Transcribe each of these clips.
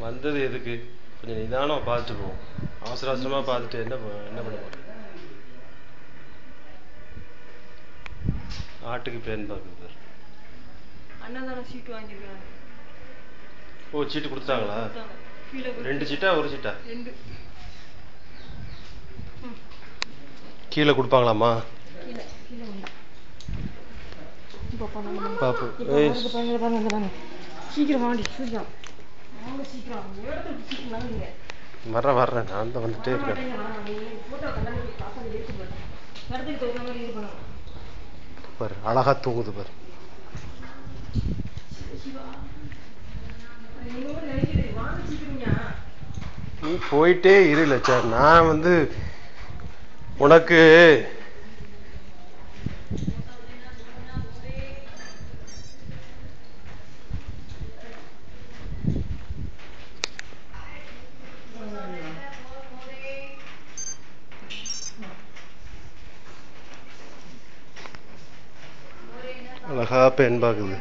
வந்தது எதுக்கு? கொஞ்சம் நிதானமா பார்த்துட்டு போவோம். அவசர அவசரமா பார்த்துட்டு என்ன பண்ண போறோம்? ஆட்டுக்கு பேன் பார்க்குது. அண்ணாதான சீட் வாங்கியிருக்காங்க. ஓ, சீட்டு கொடுத்தாங்களா? 2 சீட்டா 1 சீட்டா? 2. கீழே கொடுப்பாங்களாமா? பாப்பு சீக்கிரம் வாண்டி வர்றேன் நான் தான் வந்துட்டே இருக்கேன். பாரு அழகா தூங்குது பாரு. நீ போயிட்டே இரு லட்சா. நான் உனக்கு அழகா பெண் பார்க்குது.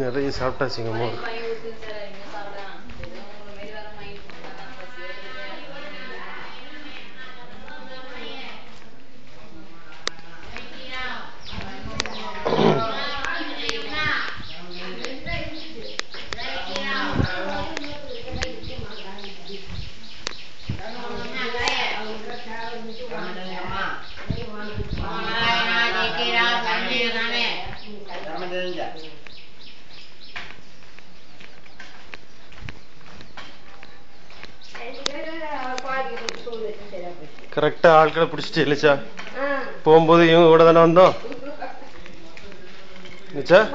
நிறைய சாப்பிட்டாச்சுங்க. கரெக்டா ஆட்களை பிடிச்சிட்டு இல்லச்சா? போகும்போது இவங்க கூட தானே வந்தோம். நான்